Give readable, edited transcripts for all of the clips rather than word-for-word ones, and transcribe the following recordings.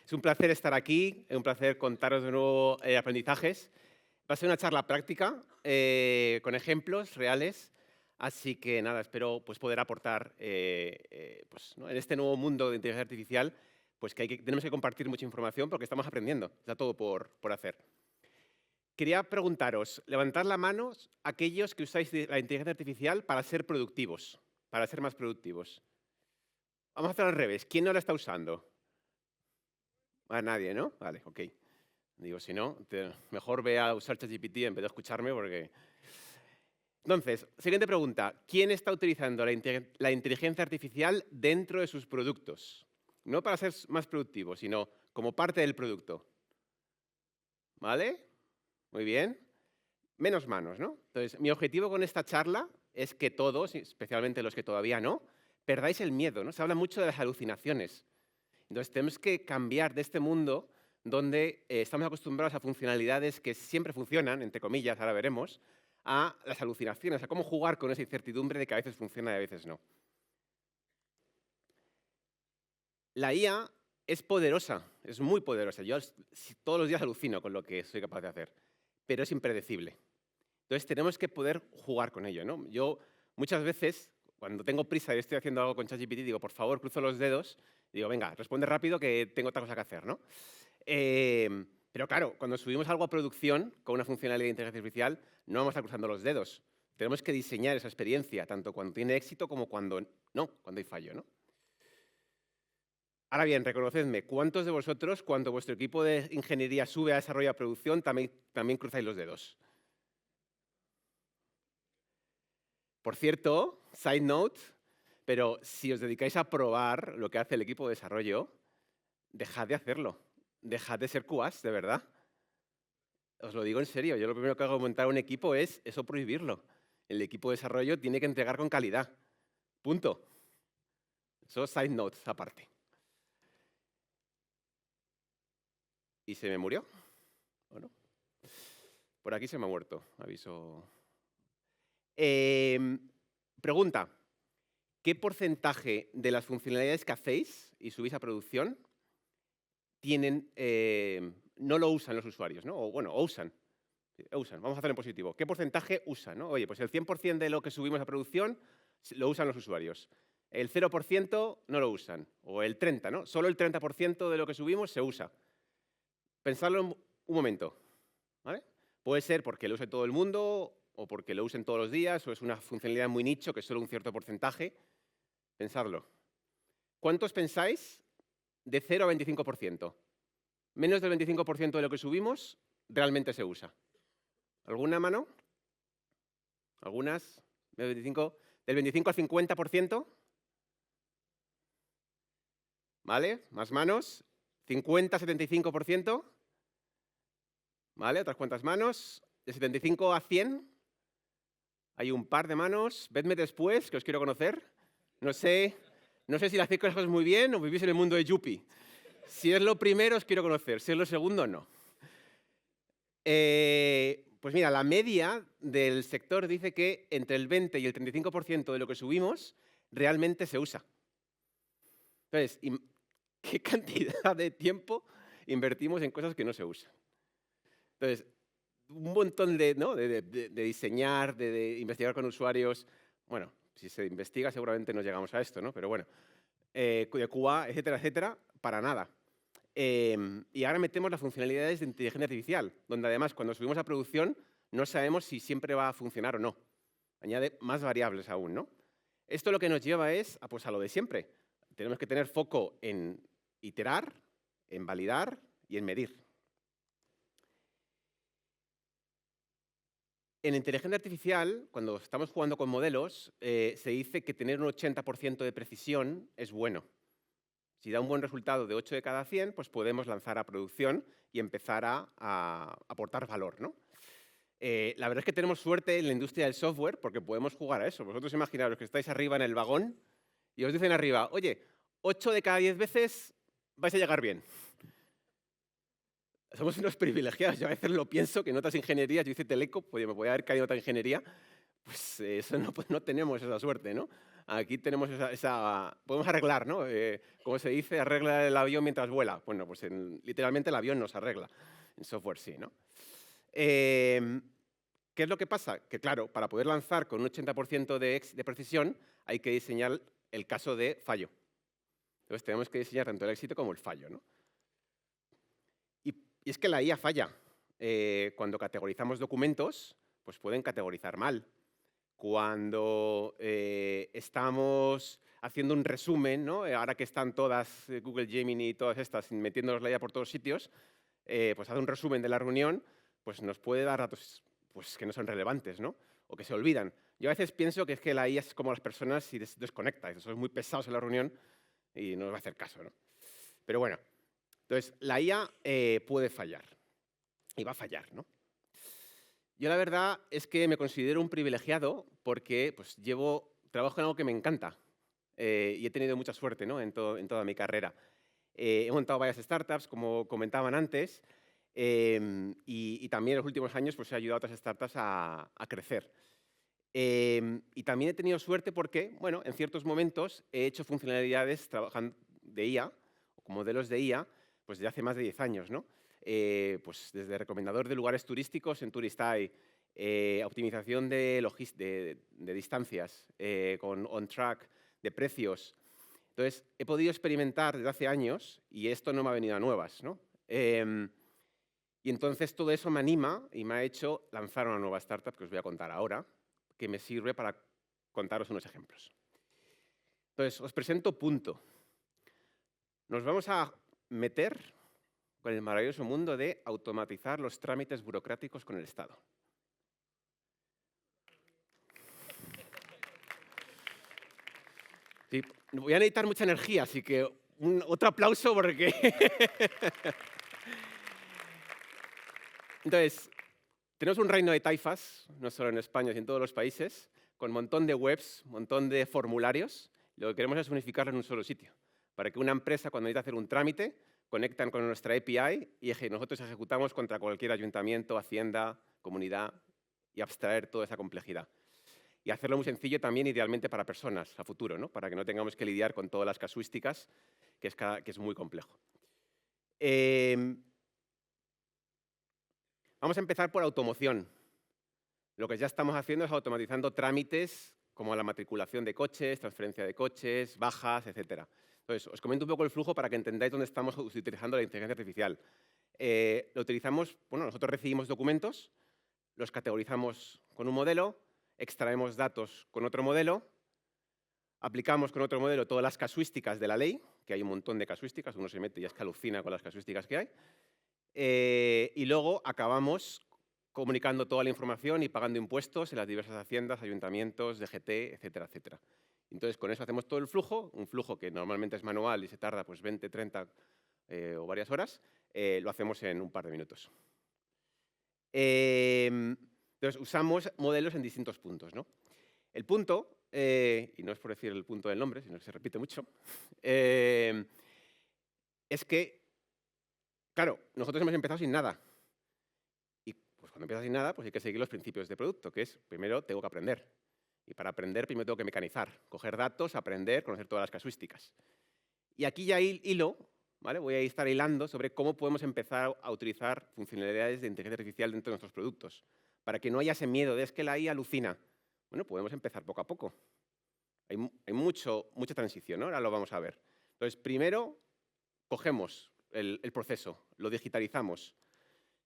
Es un placer estar aquí, es un placer contaros de nuevo aprendizajes. Va a ser una charla práctica con ejemplos reales, así que nada, espero pues, poder aportar pues, ¿no? en este nuevo mundo de inteligencia artificial, pues que, tenemos que compartir mucha información porque estamos aprendiendo, está todo por hacer. Quería preguntaros, levantad la mano aquellos que usáis la inteligencia artificial para ser productivos, para ser más productivos. Vamos a hacer al revés, ¿quién no la está usando? A nadie, ¿no? Vale, ok. Digo, si no, mejor ve a usar ChatGPT en vez de escucharme porque... Entonces, siguiente pregunta. ¿Quién está utilizando la inteligencia artificial dentro de sus productos? No para ser más productivo, sino como parte del producto. ¿Vale? Muy bien. Menos manos, ¿no? Entonces, mi objetivo con esta charla es que todos, especialmente los que todavía no, perdáis el miedo, ¿no? Se habla mucho de las alucinaciones. Entonces, tenemos que cambiar de este mundo donde estamos acostumbrados a funcionalidades que siempre funcionan, entre comillas, ahora veremos, a las alucinaciones, a cómo jugar con esa incertidumbre de que a veces funciona y a veces no. La IA es poderosa, es muy poderosa. Yo todos los días alucino con lo que soy capaz de hacer, pero es impredecible. Entonces, tenemos que poder jugar con ello, ¿no? Yo muchas veces, cuando tengo prisa y estoy haciendo algo con ChatGPT, digo, por favor, cruzo los dedos, digo, venga, responde rápido que tengo otra cosa que hacer, ¿no? Pero claro, cuando subimos algo a producción con una funcionalidad de inteligencia artificial, no vamos a estar cruzando los dedos. Tenemos que diseñar esa experiencia, tanto cuando tiene éxito como cuando no, cuando hay fallo, ¿no? Ahora bien, reconocedme, ¿cuántos de vosotros, cuando vuestro equipo de ingeniería sube a desarrollo a producción, también cruzáis los dedos? Por cierto, side note, pero si os dedicáis a probar lo que hace el equipo de desarrollo, dejad de hacerlo. Dejad de ser QAs, de verdad. Os lo digo en serio. Yo lo primero que hago al montar un equipo es eso prohibirlo. El equipo de desarrollo tiene que entregar con calidad. Punto. Eso side notes aparte. ¿Y se me murió? ¿O no? Por aquí se me ha muerto. Aviso. Pregunta. ¿Qué porcentaje de las funcionalidades que hacéis y subís a producción no lo usan los usuarios, ¿no? O bueno, usan. Vamos a hacer en positivo. ¿Qué porcentaje usan? ¿No? Oye, pues el 100% de lo que subimos a producción lo usan los usuarios. El 0% no lo usan. O el 30%, ¿no? Solo el 30% de lo que subimos se usa. Pensadlo un momento. ¿Vale? Puede ser porque lo use todo el mundo, o porque lo usen todos los días, o es una funcionalidad muy nicho que es solo un cierto porcentaje. Pensadlo. ¿Cuántos pensáis de 0 a 25%? Menos del 25% de lo que subimos realmente se usa. ¿Alguna mano? ¿Algunas? ¿Del 25 al 50%? ¿Vale? ¿Más manos? ¿50, 75%? ¿Vale? ¿Otras cuantas manos? ¿De 75 a 100? Hay un par de manos. Vedme después, que os quiero conocer. No sé si lo hacéis cosas muy bien o vivís en el mundo de Yuppie. Si es lo primero, os quiero conocer. Si es lo segundo, no. Pues mira, la media del sector dice que entre el 20 y el 35% de lo que subimos realmente se usa. Entonces, ¿qué cantidad de tiempo invertimos en cosas que no se usan? Entonces, un montón de diseñar, de investigar con usuarios. Bueno, si se investiga seguramente no llegamos a esto, ¿no? Pero bueno, de QA, etcétera, etcétera, para nada. Y ahora metemos las funcionalidades de inteligencia artificial, donde además cuando subimos a producción no sabemos si siempre va a funcionar o no. Añade más variables aún, ¿no? Esto lo que nos lleva es pues, a lo de siempre. Tenemos que tener foco en iterar, en validar y en medir. En inteligencia artificial, cuando estamos jugando con modelos, se dice que tener un 80% de precisión es bueno. Si da un buen resultado de 8 de cada 100, pues podemos lanzar a producción y empezar a aportar valor, ¿no? La verdad es que tenemos suerte en la industria del software porque podemos jugar a eso. Vosotros imaginaros que estáis arriba en el vagón y os dicen arriba, oye, 8 de cada 10 veces vais a llegar bien. Somos unos privilegiados. Yo a veces lo pienso que en otras ingenierías, yo hice Teleco, pues me podía haber caído en otra ingeniería, pues eso no tenemos esa suerte, ¿no? Aquí tenemos podemos arreglar, ¿no? Como se dice, arregla el avión mientras vuela. Bueno, pues literalmente el avión nos arregla. En software sí, ¿no? ¿Qué es lo que pasa? Que claro, para poder lanzar con un 80% de precisión hay que diseñar el caso de fallo. Entonces tenemos que diseñar tanto el éxito como el fallo, ¿no? Y es que la IA falla. Cuando categorizamos documentos, pues pueden categorizar mal. Cuando estamos haciendo un resumen, ¿no? Ahora que están todas Google Gemini y todas estas metiéndonos la IA por todos sitios, pues hace un resumen de la reunión, pues nos puede dar datos pues, que no son relevantes, ¿no? O que se olvidan. Yo a veces pienso que es que la IA es como las personas y desconecta. Son muy pesados en la reunión y no nos va a hacer caso, ¿no? Pero bueno, entonces la IA puede fallar y va a fallar, ¿no? Yo la verdad es que me considero un privilegiado porque pues, trabajo en algo que me encanta y he tenido mucha suerte, ¿no? en toda mi carrera. He montado varias startups, como comentaban antes, y también en los últimos años pues, he ayudado a otras startups a crecer. Y también he tenido suerte porque, bueno, en ciertos momentos he hecho funcionalidades trabajando de IA, o con modelos de IA, pues desde hace más de 10 años, ¿no? Pues desde recomendador de lugares turísticos en Turistai, optimización de distancias con OnTrack, de precios. Entonces, he podido experimentar desde hace años y esto no me ha venido a nuevas, ¿no? Y entonces todo eso me anima y me ha hecho lanzar una nueva startup que os voy a contar ahora, que me sirve para contaros unos ejemplos. Entonces, os presento Punto. Nos vamos a meter con el maravilloso mundo de automatizar los trámites burocráticos con el Estado. Sí, voy a necesitar mucha energía, así que otro aplauso porque... Entonces, tenemos un reino de taifas, no solo en España, sino en todos los países, con un montón de webs, un montón de formularios. Lo que queremos es unificarlo en un solo sitio, para que una empresa, cuando necesita hacer un trámite, conectan con nuestra API y nosotros ejecutamos contra cualquier ayuntamiento, hacienda, comunidad y abstraer toda esa complejidad. Y hacerlo muy sencillo también, idealmente, para personas a futuro, ¿no? Para que no tengamos que lidiar con todas las casuísticas, que es muy complejo. Vamos a empezar por automoción. Lo que ya estamos haciendo es automatizando trámites como la matriculación de coches, transferencia de coches, bajas, etc. Entonces, os comento un poco el flujo para que entendáis dónde estamos utilizando la inteligencia artificial. Lo utilizamos, bueno, nosotros recibimos documentos, los categorizamos con un modelo, extraemos datos con otro modelo, aplicamos con otro modelo todas las casuísticas de la ley, que hay un montón de casuísticas, uno se mete y ya es que alucina con las casuísticas que hay, y luego acabamos comunicando toda la información y pagando impuestos en las diversas haciendas, ayuntamientos, DGT, etcétera, etcétera. Entonces, con eso hacemos todo el flujo, un flujo que normalmente es manual y se tarda pues 20, 30 o varias horas, lo hacemos en un par de minutos. Entonces, usamos modelos en distintos puntos, ¿no? El punto, y no es por decir el punto del nombre, sino que se repite mucho, es que, claro, nosotros hemos empezado sin nada. Y pues, cuando empiezas sin nada, pues hay que seguir los principios de producto, que es, primero, tengo que aprender. Y para aprender, primero tengo que mecanizar, coger datos, aprender, conocer todas las casuísticas. Y aquí ya hilo, ¿vale? Voy a estar hilando sobre cómo podemos empezar a utilizar funcionalidades de inteligencia artificial dentro de nuestros productos, para que no haya ese miedo de es que la IA alucina. Bueno, podemos empezar poco a poco. Hay mucha transición, ¿no? Ahora lo vamos a ver. Entonces, primero, cogemos el proceso, lo digitalizamos.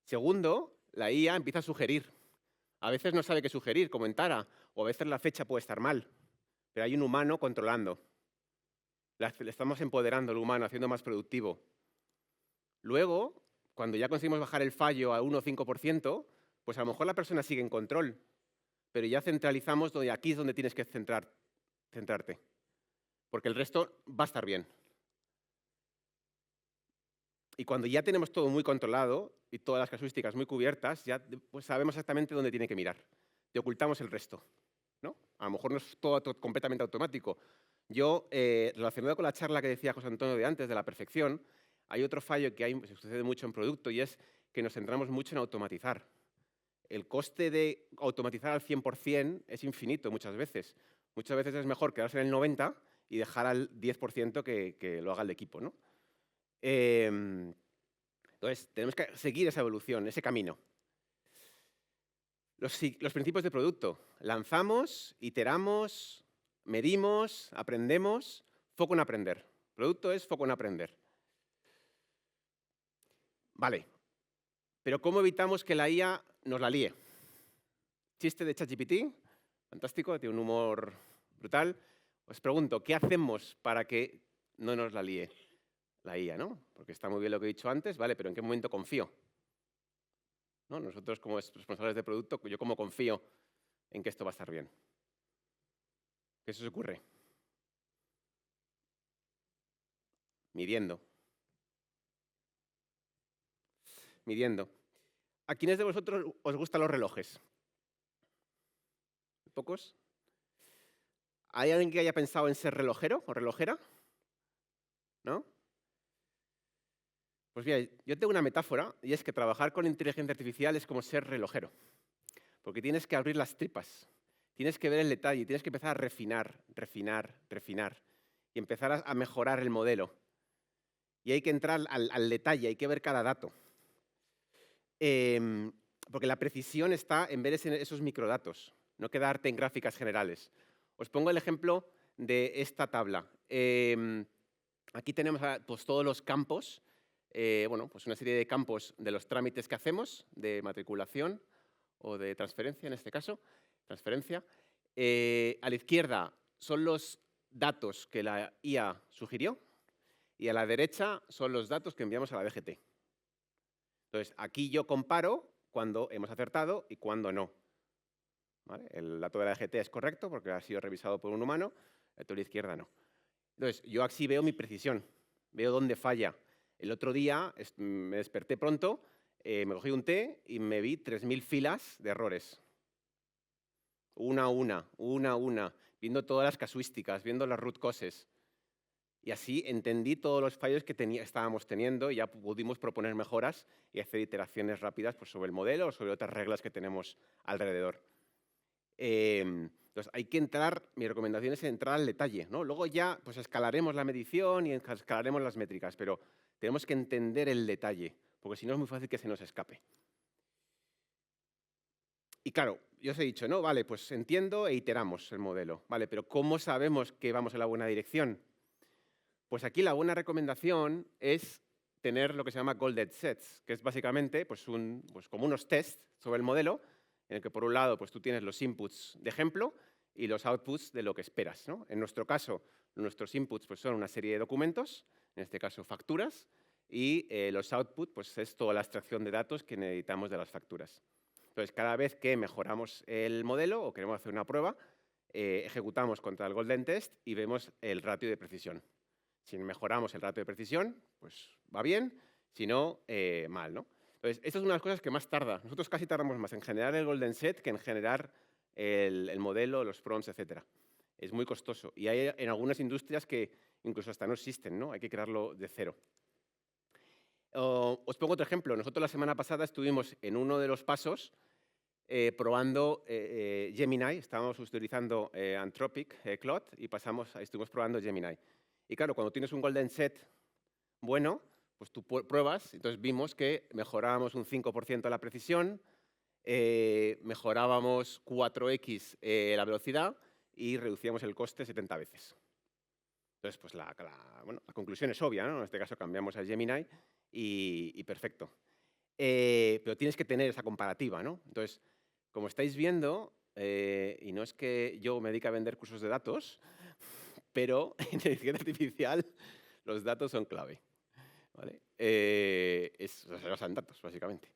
Segundo, la IA empieza a sugerir. A veces no sabe qué sugerir, como en Tara, o a veces la fecha puede estar mal, pero hay un humano controlando. Le estamos empoderando al humano, haciendo más productivo. Luego, cuando ya conseguimos bajar el fallo a 1 o 5%, pues a lo mejor la persona sigue en control, pero ya centralizamos donde aquí es donde tienes que centrarte, porque el resto va a estar bien. Y cuando ya tenemos todo muy controlado y todas las casuísticas muy cubiertas, ya pues sabemos exactamente dónde tiene que mirar. Te ocultamos el resto, ¿no? A lo mejor no es todo completamente automático. Yo, relacionado con la charla que decía José Antonio de antes, de la perfección, hay otro fallo que sucede mucho en producto y es que nos centramos mucho en automatizar. El coste de automatizar al 100% es infinito muchas veces, Muchas veces es mejor quedarse en el 90% y dejar al 10% que lo haga el equipo, ¿no? Entonces, tenemos que seguir esa evolución, ese camino. Los principios de producto. Lanzamos, iteramos, medimos, aprendemos. Foco en aprender. Producto es foco en aprender. Vale. Pero ¿cómo evitamos que la IA nos la líe? Chiste de ChatGPT, fantástico, tiene un humor brutal. Os pregunto, ¿qué hacemos para que no nos la líe la IA, ¿no? Porque está muy bien lo que he dicho antes, vale, pero ¿en qué momento confío? ¿No? Nosotros como responsables de producto, yo cómo confío en que esto va a estar bien. ¿Qué se os ocurre? Midiendo. Midiendo. ¿A quiénes de vosotros os gustan los relojes? ¿Pocos? ¿Hay alguien que haya pensado en ser relojero o relojera? ¿No? Pues mira, yo tengo una metáfora y es que trabajar con inteligencia artificial es como ser relojero. Porque tienes que abrir las tripas, tienes que ver el detalle, tienes que empezar a refinar, refinar, refinar y empezar a mejorar el modelo. Y hay que entrar al detalle, hay que ver cada dato. Porque la precisión está en ver esos microdatos, no quedarte en gráficas generales. Os pongo el ejemplo de esta tabla. Aquí tenemos pues, todos los campos, bueno, pues una serie de campos de los trámites que hacemos, de matriculación o de transferencia, en este caso, transferencia. A la izquierda son los datos que la IA sugirió y a la derecha son los datos que enviamos a la DGT. Entonces, aquí yo comparo cuando hemos acertado y cuando no. ¿Vale? El dato de la DGT es correcto porque ha sido revisado por un humano, el de la izquierda no. Entonces, yo así veo mi precisión, veo dónde falla. El otro día me desperté pronto, me cogí un té y me vi 3.000 filas de errores. Una a una, viendo todas las casuísticas, viendo las root causes. Y así entendí todos los fallos que estábamos teniendo y ya pudimos proponer mejoras y hacer iteraciones rápidas pues, sobre el modelo o sobre otras reglas que tenemos alrededor. Entonces, hay que entrar, mi recomendación es entrar al detalle, ¿no? Luego ya pues, escalaremos la medición y escalaremos las métricas, pero tenemos que entender el detalle, porque si no es muy fácil que se nos escape. Y claro, yo os he dicho, no, vale, pues entiendo e iteramos el modelo, vale, pero ¿cómo sabemos que vamos en la buena dirección? Pues aquí la buena recomendación es tener lo que se llama Golden Sets, que es básicamente pues como unos tests sobre el modelo, en el que por un lado pues tú tienes los inputs de ejemplo y los outputs de lo que esperas, ¿no? En nuestro caso, nuestros inputs pues, son una serie de documentos, en este caso facturas, y los outputs pues, es toda la extracción de datos que necesitamos de las facturas. Entonces, cada vez que mejoramos el modelo o queremos hacer una prueba, ejecutamos contra el Golden Test y vemos el ratio de precisión. Si mejoramos el ratio de precisión, pues va bien, si no, mal, ¿no? Entonces, esta es una de las cosas que más tarda. Nosotros casi tardamos más en generar el Golden Set que en generar el modelo, los prompts, etc. Es muy costoso. Y hay en algunas industrias que incluso hasta no existen, ¿no? Hay que crearlo de cero. Os pongo otro ejemplo. Nosotros la semana pasada estuvimos en uno de los pasos probando Gemini. Estábamos utilizando Anthropic Claude y estuvimos probando Gemini. Y claro, cuando tienes un Golden Set bueno, pues tú pruebas, entonces vimos que mejorábamos un 5% la precisión, mejorábamos 4x la velocidad y reducíamos el coste 70 veces. Entonces, pues la conclusión es obvia, ¿no? En este caso cambiamos a Gemini y perfecto. Pero tienes que tener esa comparativa, ¿no? Entonces, como estáis viendo, y no es que yo me dedique a vender cursos de datos, pero en inteligencia artificial los datos son clave. ¿Vale? Se basan en datos, básicamente.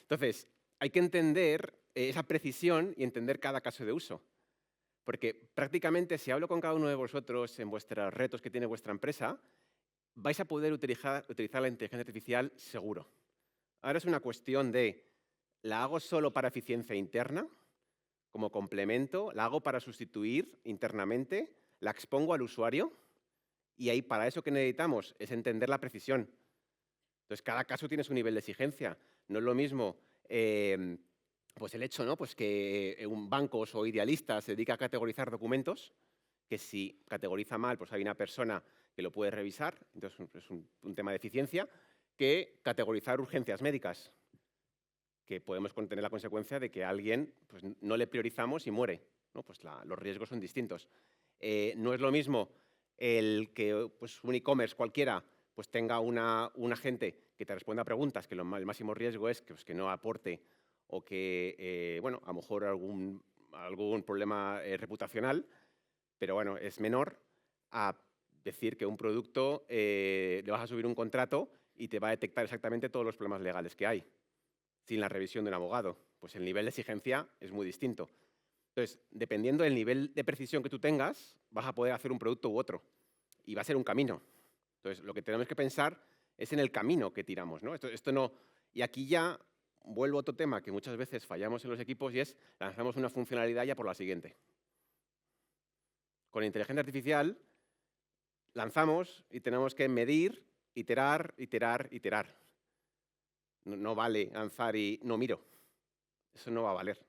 Entonces, hay que entender esa precisión y entender cada caso de uso. Porque prácticamente, si hablo con cada uno de vosotros en vuestros retos que tiene vuestra empresa, vais a poder utilizar la inteligencia artificial seguro. Ahora es una cuestión de, ¿la hago solo para eficiencia interna? Como complemento, ¿la hago para sustituir internamente? ¿La expongo al usuario? Y ahí, para eso que necesitamos es entender la precisión. Entonces, cada caso tiene su nivel de exigencia. No es lo mismo Pues el hecho, ¿no? Pues que un bancos o idealistas se dedica a categorizar documentos, que si categoriza mal, pues hay una persona que lo puede revisar, entonces es un tema de eficiencia, que categorizar urgencias médicas, que podemos tener la consecuencia de que a alguien pues, no le priorizamos y muere, ¿no? Pues los riesgos son distintos. No es lo mismo el que pues, un e-commerce cualquiera pues, tenga un agente que te responda a preguntas, que el máximo riesgo es que, pues, que no aporte o que, bueno, a lo mejor algún problema reputacional, pero bueno, es menor a decir que un producto le vas a subir un contrato y te va a detectar exactamente todos los problemas legales que hay, sin la revisión de un abogado. Pues el nivel de exigencia es muy distinto. Entonces, dependiendo del nivel de precisión que tú tengas, vas a poder hacer un producto u otro. Y va a ser un camino. Entonces, lo que tenemos que pensar es en el camino que tiramos, ¿no? Esto no... Y aquí ya vuelvo a otro tema que muchas veces fallamos en los equipos y es lanzamos una funcionalidad ya por la siguiente. Con la inteligencia artificial lanzamos y tenemos que medir, iterar, iterar, iterar. No vale lanzar y no miro. Eso no va a valer.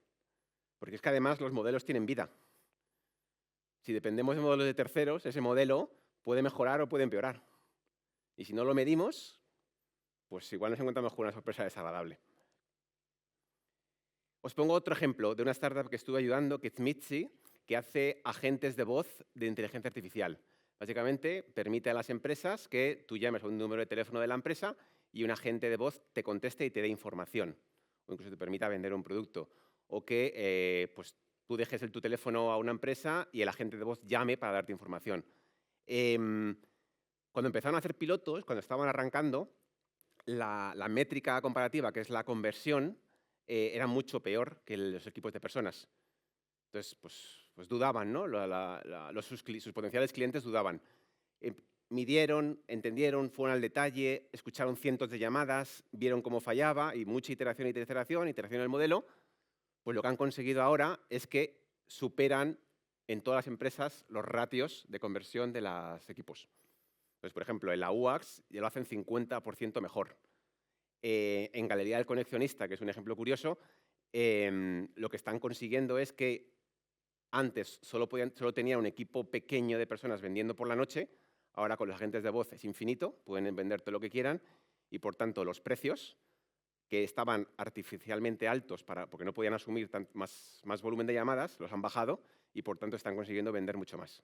Porque es que además los modelos tienen vida. Si dependemos de modelos de terceros, ese modelo puede mejorar o puede empeorar. Y si no lo medimos, pues igual nos encontramos con una sorpresa desagradable. Os pongo otro ejemplo de una startup que estuve ayudando, que es Mitzi, que hace agentes de voz de inteligencia artificial. Básicamente, permite a las empresas que tú llames a un número de teléfono de la empresa y un agente de voz te conteste y te dé información. O incluso te permita vender un producto. O que pues, tú dejes tu teléfono a una empresa y el agente de voz llame para darte información. Cuando empezaron a hacer pilotos, cuando estaban arrancando, la métrica comparativa, que es la conversión, era mucho peor que los equipos de personas. Entonces, pues dudaban, ¿no? Sus potenciales clientes dudaban. Midieron, entendieron, fueron al detalle, escucharon cientos de llamadas, vieron cómo fallaba y mucha iteración, iteración del modelo. Pues lo que han conseguido ahora es que superan en todas las empresas los ratios de conversión de los equipos. Pues, por ejemplo, en la UAX ya lo hacen 50% mejor. En Galería del Conexionista, que es un ejemplo curioso, lo que están consiguiendo es que antes solo tenía un equipo pequeño de personas vendiendo por la noche, ahora con los agentes de voz es infinito, pueden venderte lo que quieran y, por tanto, los precios, que estaban artificialmente altos porque no podían asumir más volumen de llamadas, los han bajado y, por tanto, están consiguiendo vender mucho más.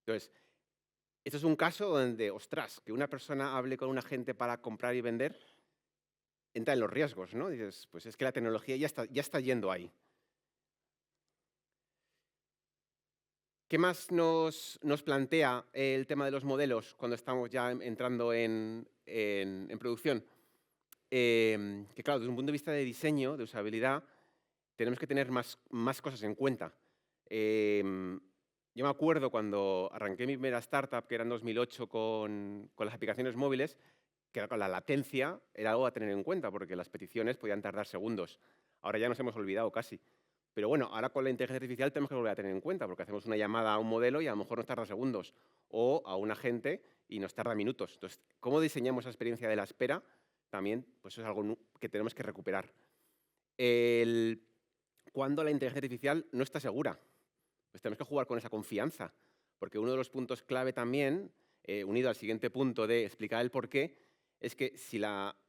Entonces, esto es un caso donde, ostras, que una persona hable con un agente para comprar y vender, entra en los riesgos, ¿no? Dices, pues es que la tecnología ya está yendo ahí. ¿Qué más nos plantea el tema de los modelos cuando estamos ya entrando en producción? Que claro, desde un punto de vista de diseño, de usabilidad, tenemos que tener más cosas en cuenta. Yo me acuerdo cuando arranqué mi primera startup, que era en 2008, con las aplicaciones móviles, que la latencia era algo a tener en cuenta, porque las peticiones podían tardar segundos. Ahora ya nos hemos olvidado casi. Pero bueno, ahora con la inteligencia artificial tenemos que volver a tener en cuenta, porque hacemos una llamada a un modelo y a lo mejor nos tarda segundos, o a un agente y nos tarda minutos. Entonces, ¿cómo diseñamos esa experiencia de la espera? También pues eso es algo que tenemos que recuperar. Cuando la inteligencia artificial no está segura, pues tenemos que jugar con esa confianza, porque uno de los puntos clave también, unido al siguiente punto de explicar el porqué, es que si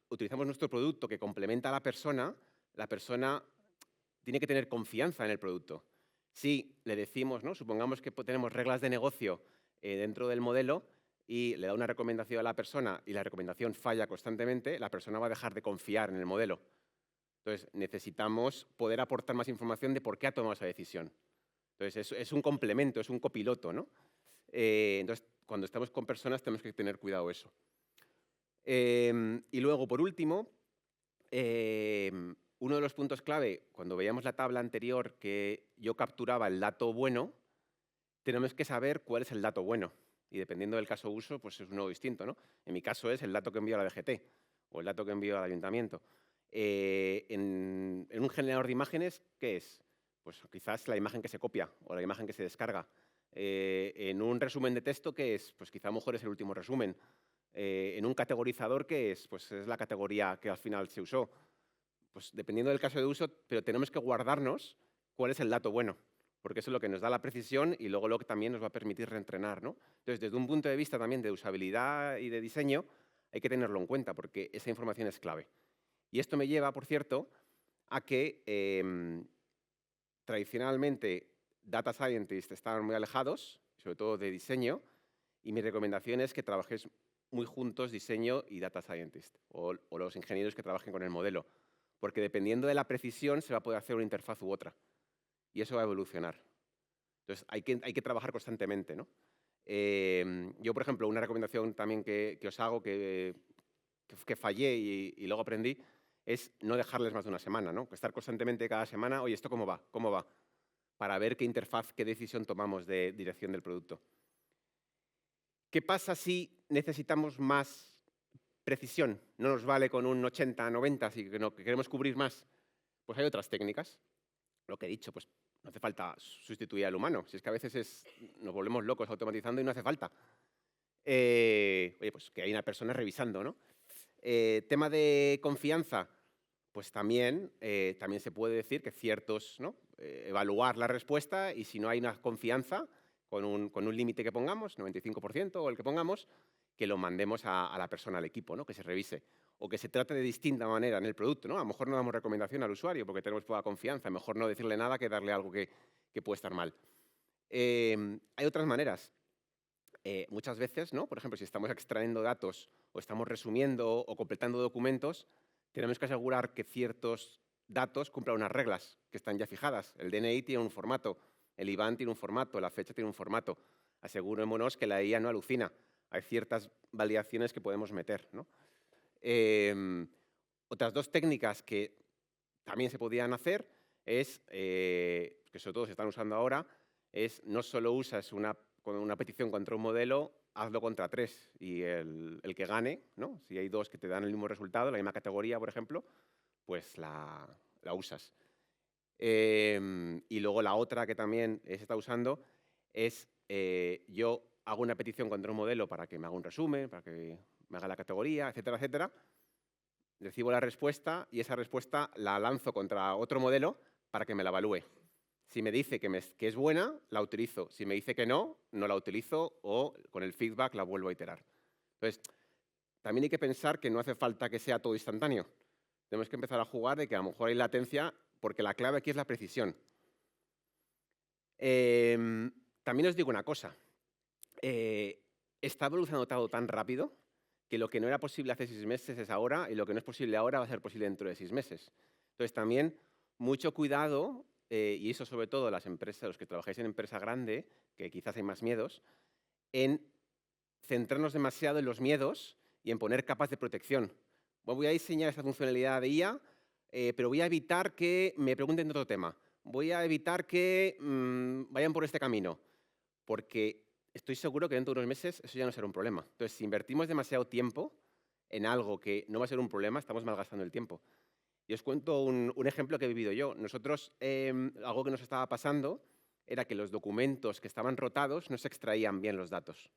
utilizamos nuestro producto que complementa a la persona tiene que tener confianza en el producto. Si le decimos, ¿no? Supongamos que tenemos reglas de negocio dentro del modelo y le da una recomendación a la persona y la recomendación falla constantemente, la persona va a dejar de confiar en el modelo. Entonces, necesitamos poder aportar más información de por qué ha tomado esa decisión. Entonces, es un complemento, es un copiloto, ¿no? Entonces, cuando estamos con personas tenemos que tener cuidado eso. Y luego, por último, uno de los puntos clave, cuando veíamos la tabla anterior que yo capturaba el dato bueno, tenemos que saber cuál es el dato bueno. Y dependiendo del caso uso, pues es uno distinto, ¿no? En mi caso es el dato que envío a la DGT o el dato que envío al ayuntamiento. En un generador de imágenes, ¿qué es? Pues quizás la imagen que se copia o la imagen que se descarga. En un resumen de texto, ¿qué es? Pues quizá a lo mejor es el último resumen. En un categorizador, ¿qué es? Pues es la categoría que al final se usó. pues dependiendo del caso de uso, pero tenemos que guardarnos cuál es el dato bueno, porque eso es lo que nos da la precisión y luego lo que también nos va a permitir reentrenar, ¿no? Entonces, desde un punto de vista también de usabilidad y de diseño, hay que tenerlo en cuenta porque esa información es clave. Y esto me lleva, por cierto, a que tradicionalmente data scientists estaban muy alejados, sobre todo de diseño, y mi recomendación es que trabajéis muy juntos diseño y data scientist, o los ingenieros que trabajen con el modelo, porque dependiendo de la precisión se va a poder hacer una interfaz u otra, y eso va a evolucionar. Entonces, hay que trabajar constantemente, ¿no? Yo, por ejemplo, una recomendación también que os hago, que fallé y luego aprendí, es no dejarles más de una semana, ¿no? Estar constantemente cada semana, oye, ¿esto cómo va? ¿Cómo va? Para ver qué interfaz, qué decisión tomamos de dirección del producto. ¿Qué pasa si necesitamos más precisión? No nos vale con un 80, 90, si que queremos cubrir más. Pues hay otras técnicas. Lo que he dicho, pues no hace falta sustituir al humano. Si es que a veces nos volvemos locos automatizando y no hace falta. Oye, pues que hay una persona revisando, ¿no? Tema de confianza, pues también se puede decir que ciertos, ¿no? Evaluar la respuesta y si no hay una confianza con un límite que pongamos, 95% o el que pongamos, que lo mandemos a la persona, al equipo, ¿no? Que se revise. O que se trate de distinta manera en el producto, ¿no? A lo mejor no damos recomendación al usuario porque tenemos poca confianza. Mejor no decirle nada que darle algo que puede estar mal. Hay otras maneras. Muchas veces, ¿no? Por ejemplo, si estamos extrayendo datos o estamos resumiendo o completando documentos, tenemos que asegurar que ciertos datos cumplan unas reglas que están ya fijadas. El DNI tiene un formato, el IBAN tiene un formato, la fecha tiene un formato. Asegurémonos que la IA no alucina. Hay ciertas validaciones que podemos meter, ¿no? Otras dos técnicas que también se podían hacer es, que sobre todo se están usando ahora, es no solo usas una petición contra un modelo, hazlo contra 3 y el que gane, ¿no? Si hay 2 que te dan el mismo resultado, la misma categoría, por ejemplo, pues la usas. Y luego la otra que también se está usando es yo hago una petición contra un modelo para que me haga un resumen, para que me haga la categoría, etcétera, etcétera. Recibo la respuesta y esa respuesta la lanzo contra otro modelo para que me la evalúe. Si me dice que es buena, la utilizo. Si me dice que no, no la utilizo o con el feedback la vuelvo a iterar. Entonces, también hay que pensar que no hace falta que sea todo instantáneo. Tenemos que empezar a jugar de que a lo mejor hay latencia porque la clave aquí es la precisión. También os digo una cosa. Está evolucionando todo tan rápido que lo que no era posible hace 6 meses es ahora y lo que no es posible ahora va a ser posible dentro de 6 meses. Entonces, también mucho cuidado, y eso sobre todo las empresas, los que trabajáis en empresa grande, que quizás hay más miedos, en centrarnos demasiado en los miedos y en poner capas de protección. Voy a diseñar esta funcionalidad de IA, pero voy a evitar que me pregunten de otro tema. Voy a evitar que vayan por este camino, porque estoy seguro que dentro de unos meses eso ya no será un problema. Entonces, si invertimos demasiado tiempo en algo que no va a ser un problema, estamos malgastando el tiempo. Y os cuento un ejemplo que he vivido yo. Nosotros, algo que nos estaba pasando era que los documentos que estaban rotados no se extraían bien los datos.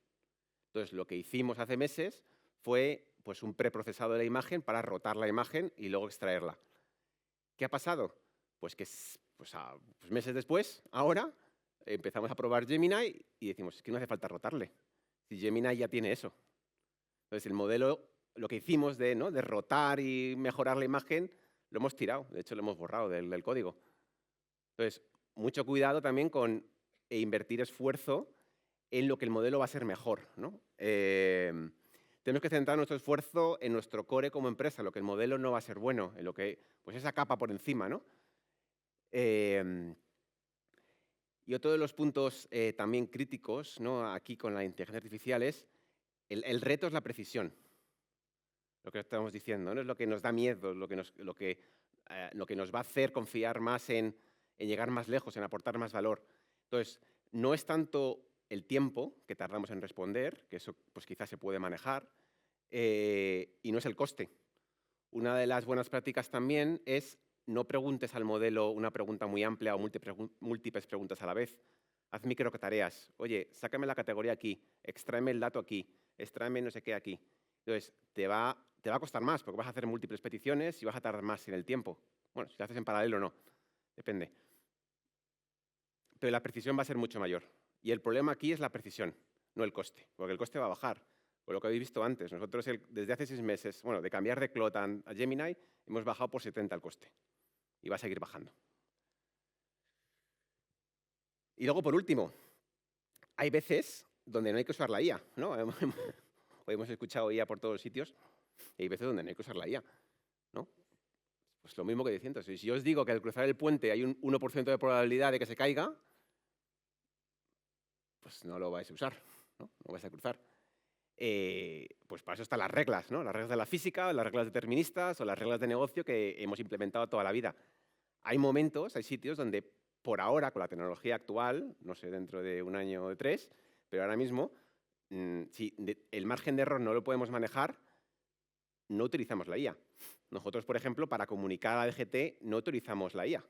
Entonces, lo que hicimos hace meses fue pues, un preprocesado de la imagen para rotar la imagen y luego extraerla. ¿Qué ha pasado? Pues que meses después, ahora, empezamos a probar Gemini y decimos, es que no hace falta rotarle. Si Gemini ya tiene eso. Entonces, el modelo, lo que hicimos de rotar y mejorar la imagen, lo hemos tirado. De hecho, lo hemos borrado del código. Entonces, mucho cuidado también con invertir esfuerzo en lo que el modelo va a ser mejor, ¿no? Tenemos que centrar nuestro esfuerzo en nuestro core como empresa, lo que el modelo no va a ser bueno, en lo que, pues esa capa por encima, ¿no? Y otro de los puntos también críticos, ¿no? Aquí con la inteligencia artificial es el reto es la precisión. Lo que estamos diciendo, ¿no? Es lo que nos da miedo, lo que nos va a hacer confiar más en llegar más lejos, en aportar más valor. Entonces, no es tanto el tiempo que tardamos en responder, que eso pues quizás se puede manejar, y no es el coste. Una de las buenas prácticas también es no preguntes al modelo una pregunta muy amplia o múltiples preguntas a la vez. Haz microtareas. Oye, sácame la categoría aquí, extráeme el dato aquí, extráeme no sé qué aquí. Entonces, te va a costar más porque vas a hacer múltiples peticiones y vas a tardar más en el tiempo. Bueno, si lo haces en paralelo no, depende. Pero la precisión va a ser mucho mayor. Y el problema aquí es la precisión, no el coste, porque el coste va a bajar. Por lo que habéis visto antes, nosotros desde hace 6 meses, bueno, de cambiar de Claude a Gemini, hemos bajado por 70 el coste. Y va a seguir bajando. Y luego, por último, hay veces donde no hay que usar la IA, ¿no? Hoy hemos escuchado IA por todos los sitios y hay veces donde no hay que usar la IA, ¿no? Pues lo mismo que diciendo, si yo os digo que al cruzar el puente hay un 1% de probabilidad de que se caiga, pues no lo vais a usar, ¿no? No vais a cruzar. Pues para eso están las reglas, ¿no? Las reglas de la física, las reglas deterministas o las reglas de negocio que hemos implementado toda la vida. Hay momentos, hay sitios donde por ahora, con la tecnología actual, no sé, dentro de 1 año o 3, pero ahora mismo, si el margen de error no lo podemos manejar, no utilizamos la IA. Nosotros, por ejemplo, para comunicar a la DGT no utilizamos la IA.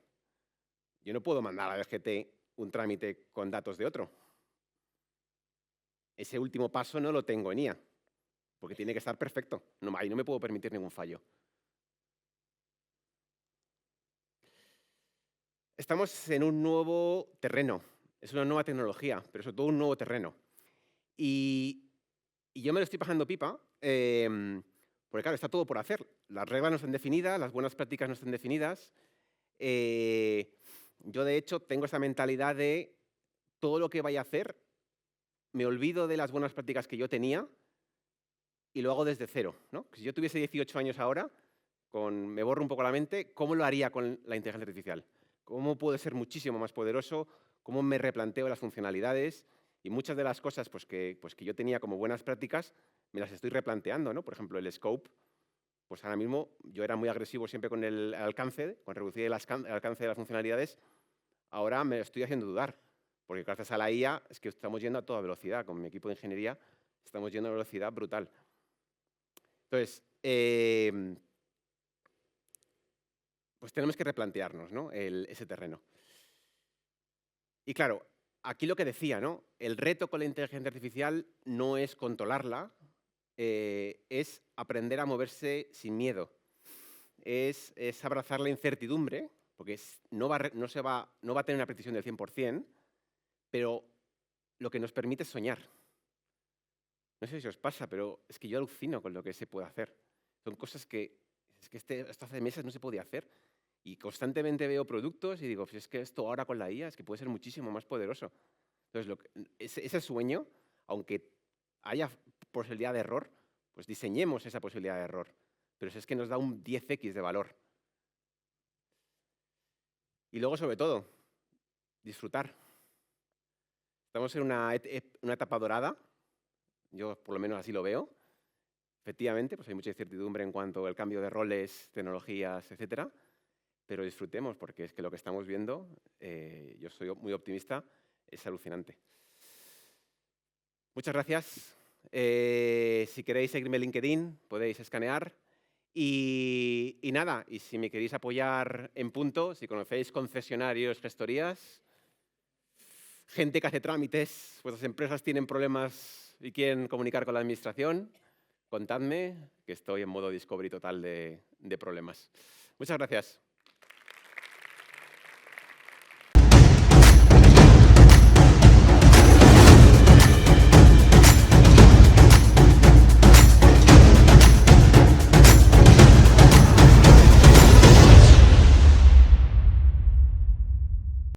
Yo no puedo mandar a la DGT un trámite con datos de otro. Ese último paso no lo tengo en IA, porque tiene que estar perfecto. Ahí no me puedo permitir ningún fallo. Estamos en un nuevo terreno, es una nueva tecnología, pero sobre todo un nuevo terreno. Y yo me lo estoy pasando pipa, porque claro, está todo por hacer. Las reglas no están definidas, las buenas prácticas no están definidas. Yo, de hecho, tengo esa mentalidad de todo lo que vaya a hacer, me olvido de las buenas prácticas que yo tenía y lo hago desde cero, ¿no? Si yo tuviese 18 años ahora, me borro un poco la mente, ¿cómo lo haría con la inteligencia artificial? ¿Cómo puede ser muchísimo más poderoso? ¿Cómo me replanteo las funcionalidades? Y muchas de las cosas que yo tenía como buenas prácticas, me las estoy replanteando, ¿no? Por ejemplo, el scope. Pues ahora mismo yo era muy agresivo siempre con el alcance, con reducir el alcance de las funcionalidades. Ahora me estoy haciendo dudar, porque gracias a la IA es que estamos yendo a toda velocidad. Con mi equipo de ingeniería estamos yendo a una velocidad brutal. Entonces, pues tenemos que replantearnos, ¿no? ese terreno. Y claro, aquí lo que decía, ¿no? El reto con la inteligencia artificial no es controlarla, es aprender a moverse sin miedo. Es abrazar la incertidumbre, porque no va a tener una precisión del 100%, pero lo que nos permite es soñar. No sé si os pasa, pero es que yo alucino con lo que se puede hacer. Son cosas que esto hace meses no se podía hacer. Y constantemente veo productos y digo, pues es que esto ahora con la IA es que puede ser muchísimo más poderoso. Entonces, ese sueño, aunque haya posibilidad de error, pues diseñemos esa posibilidad de error. Pero es que nos da un 10x de valor. Y luego, sobre todo, disfrutar. Estamos en una etapa dorada, yo por lo menos así lo veo. Efectivamente, pues hay mucha incertidumbre en cuanto al cambio de roles, tecnologías, etcétera. Pero disfrutemos, porque es que lo que estamos viendo, yo soy muy optimista, es alucinante. Muchas gracias. Si queréis seguirme en LinkedIn, podéis escanear. Y nada, y si me queréis apoyar en Punto, si conocéis concesionarios, gestorías, gente que hace trámites, vuestras empresas tienen problemas y quieren comunicar con la administración, contadme, que estoy en modo discovery total de problemas. Muchas gracias.